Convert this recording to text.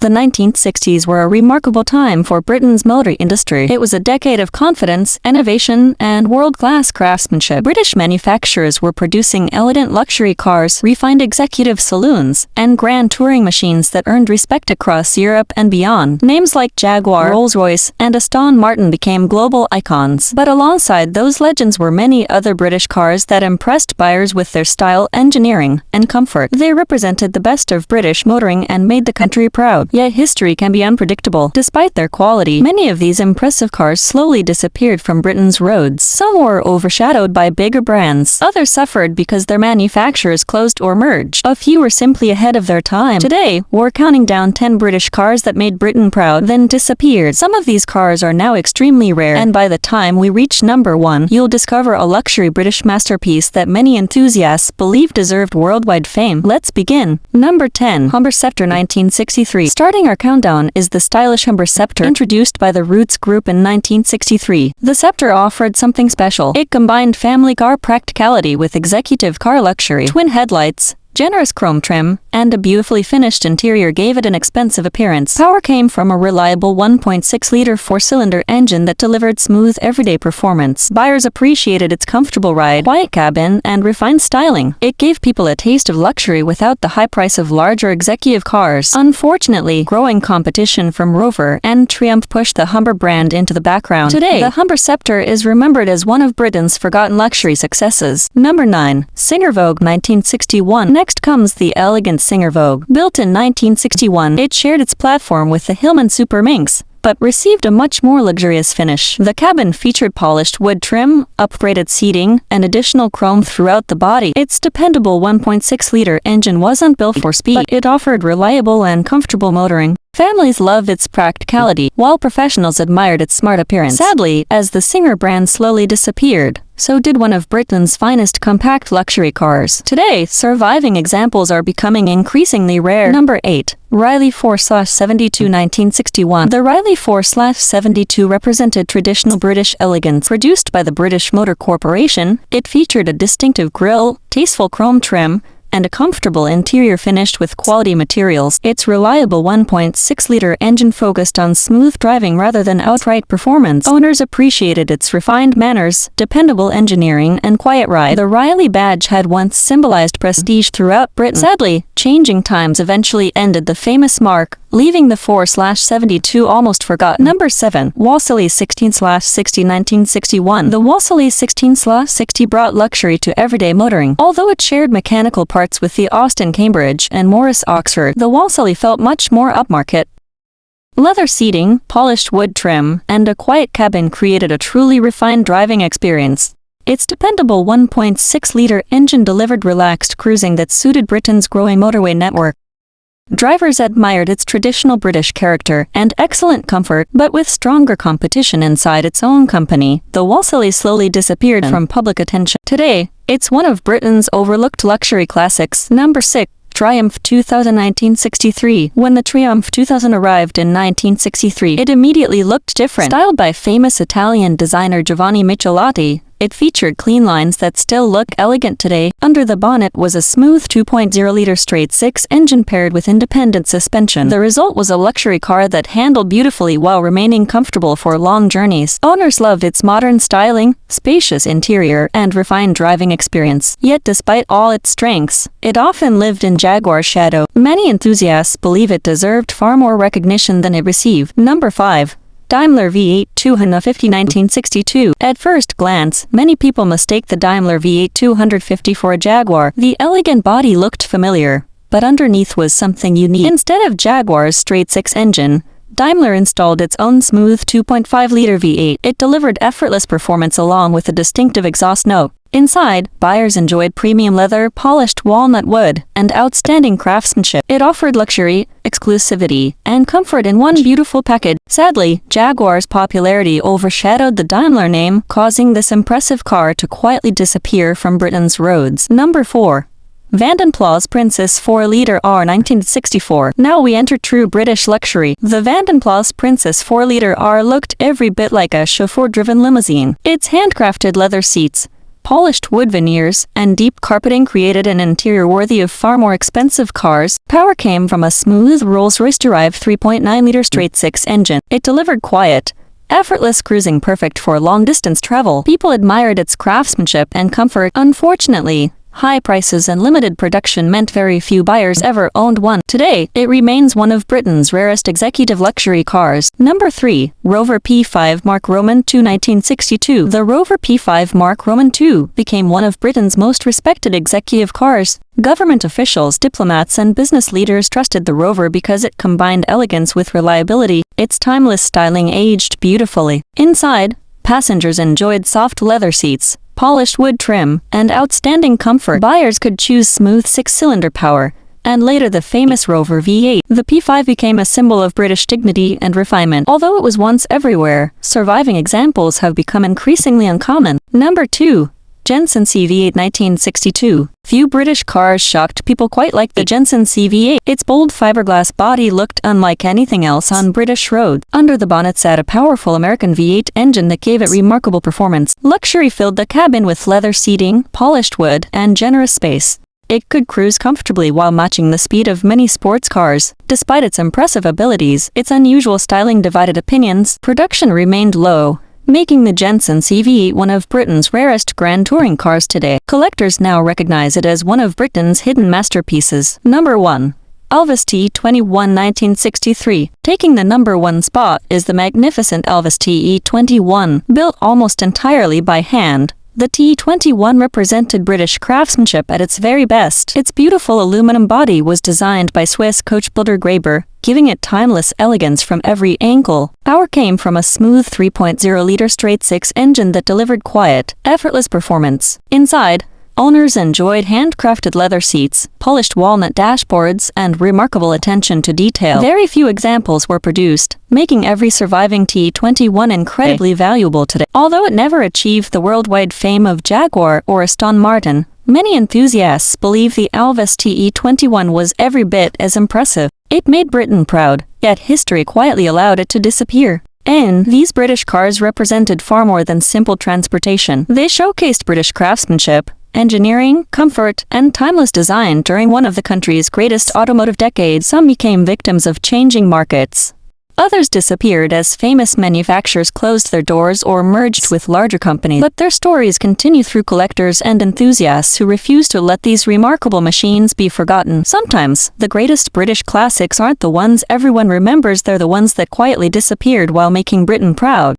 The 1960s were a remarkable time for Britain's motor industry. It was a decade of confidence, innovation, and world-class craftsmanship. British manufacturers were producing elegant luxury cars, refined executive saloons, and grand touring machines that earned respect across Europe and beyond. Names like Jaguar, Rolls-Royce, and Aston Martin became global icons. But alongside those legends were many other British cars that impressed buyers with their style, engineering, and comfort. They represented the best of British motoring and made the country proud. Yet history can be unpredictable. Despite their quality, many of these impressive cars slowly disappeared from Britain's roads. Some were overshadowed by bigger brands. Others suffered because their manufacturers closed or merged. A few were simply ahead of their time. Today, we're counting down 10 British cars that made Britain proud, then disappeared. Some of these cars are now extremely rare, and by the time we reach number 1, you'll discover a luxury British masterpiece that many enthusiasts believe deserved worldwide fame. Let's begin. Number 10. Humber Sceptre 1963. Starting our countdown is the stylish Humber Sceptre, introduced by the Roots Group in 1963. The Sceptre offered something special. It combined family car practicality with executive car luxury. Twin headlights, generous chrome trim, and a beautifully finished interior gave it an expensive appearance. Power came from a reliable 1.6-liter four-cylinder engine that delivered smooth everyday performance. Buyers appreciated its comfortable ride, quiet cabin, and refined styling. It gave people a taste of luxury without the high price of larger executive cars. Unfortunately, growing competition from Rover and Triumph pushed the Humber brand into the background. Today, the Humber Sceptre is remembered as one of Britain's forgotten luxury successes. Number 9. Singer Vogue 1961. Next comes the elegant Singer Vogue. Built in 1961, it shared its platform with the Hillman Super Minx, but received a much more luxurious finish. The cabin featured polished wood trim, upgraded seating, and additional chrome throughout the body. Its dependable 1.6-liter engine wasn't built for speed, but it offered reliable and comfortable motoring. Families loved its practicality, while professionals admired its smart appearance. Sadly, as the Singer brand slowly disappeared, so did one of Britain's finest compact luxury cars. Today, surviving examples are becoming increasingly rare. Number 8. Riley 4/72 1961. The Riley 4/72 represented traditional British elegance. Produced by the British Motor Corporation, it featured a distinctive grille, tasteful chrome trim, and a comfortable interior finished with quality materials. Its reliable 1.6-liter engine focused on smooth driving rather than outright performance. Owners appreciated its refined manners, dependable engineering, and quiet ride. The Riley badge had once symbolized prestige throughout Britain. Sadly, changing times eventually ended the famous mark, leaving the 4/72 almost forgotten. Number 7. Walsall 16/60 1961. The Walsall 16/60 brought luxury to everyday motoring. Although it shared mechanical parts with the Austin Cambridge and Morris Oxford, the Walsall felt much more upmarket. Leather seating, polished wood trim, and a quiet cabin created a truly refined driving experience. Its dependable 1.6-liter engine delivered relaxed cruising that suited Britain's growing motorway network. Drivers admired its traditional British character and excellent comfort, but with stronger competition inside its own company, the Walsall slowly disappeared from public attention. Today, it's one of Britain's overlooked luxury classics. Number 6. Triumph 2000 1963. When the Triumph 2000 arrived in 1963, it immediately looked different. Styled by famous Italian designer Giovanni Michelotti, it featured clean lines that still look elegant today. Under the bonnet was a smooth 2.0-liter straight-six engine paired with independent suspension. The result was a luxury car that handled beautifully while remaining comfortable for long journeys. Owners loved its modern styling, spacious interior, and refined driving experience. Yet despite all its strengths, it often lived in Jaguar's shadow. Many enthusiasts believe it deserved far more recognition than it received. Number 5. Daimler V8 250 1962. At first glance, many people mistake the Daimler V8 250 for a Jaguar. The elegant body looked familiar, but underneath was something unique. Instead of Jaguar's straight-six engine, Daimler installed its own smooth 2.5-liter V8. It delivered effortless performance along with a distinctive exhaust note. Inside, buyers enjoyed premium leather, polished walnut wood, and outstanding craftsmanship. It offered luxury, exclusivity, and comfort in one beautiful package. Sadly, Jaguar's popularity overshadowed the Daimler name, causing this impressive car to quietly disappear from Britain's roads. Number 4. Vanden Plas Princess 4-liter R 1964. Now we enter true British luxury. The Vanden Plas Princess 4-liter R looked every bit like a chauffeur-driven limousine. Its handcrafted leather seats, Polished wood veneers and deep carpeting created an interior worthy of far more expensive cars. Power came from a smooth Rolls-Royce-derived 3.9-liter straight-six engine. It delivered quiet, effortless cruising perfect for long-distance travel. People admired its craftsmanship and comfort. Unfortunately, high prices and limited production meant very few buyers ever owned one. Today, it remains one of Britain's rarest executive luxury cars. Number 3. Rover P5 Mark Roman II 1962. The Rover P5 Mark Roman II became one of Britain's most respected executive cars. Government officials, diplomats, and business leaders trusted the Rover because it combined elegance with reliability. Its timeless styling aged beautifully. Inside, passengers enjoyed soft leather seats, polished wood trim, and outstanding comfort. Buyers could choose smooth six-cylinder power, and later the famous Rover V8. The P5 became a symbol of British dignity and refinement. Although it was once everywhere, surviving examples have become increasingly uncommon. Number 2. Jensen CV8 1962. Few British cars shocked people quite like the Jensen CV8. Its bold fiberglass body looked unlike anything else on British roads. Under the bonnet sat a powerful American V8 engine that gave it remarkable performance. Luxury filled the cabin with leather seating, polished wood, and generous space. It could cruise comfortably while matching the speed of many sports cars. Despite its impressive abilities, its unusual styling divided opinions. Production remained low, making the Jensen CV8 one of Britain's rarest grand touring cars today. Collectors now recognize it as one of Britain's hidden masterpieces. Number 1. Alvis TE21 1963. Taking the number 1 spot is the magnificent Alvis TE21. Built almost entirely by hand, the TE21 represented British craftsmanship at its very best. Its beautiful aluminum body was designed by Swiss coach builder Graber, giving it timeless elegance from every angle. Power came from a smooth 3.0-liter straight-six engine that delivered quiet, effortless performance. Inside, owners enjoyed handcrafted leather seats, polished walnut dashboards, and remarkable attention to detail. Very few examples were produced, making every surviving TE21 incredibly valuable today. Although it never achieved the worldwide fame of Jaguar or Aston Martin, many enthusiasts believe the Alvis TE21 was every bit as impressive. It made Britain proud, yet history quietly allowed it to disappear. And these British cars represented far more than simple transportation. They showcased British craftsmanship, engineering, comfort, and timeless design during one of the country's greatest automotive decades. Some became victims of changing markets. Others disappeared as famous manufacturers closed their doors or merged with larger companies. But their stories continue through collectors and enthusiasts who refuse to let these remarkable machines be forgotten. Sometimes, the greatest British classics aren't the ones everyone remembers, they're the ones that quietly disappeared while making Britain proud.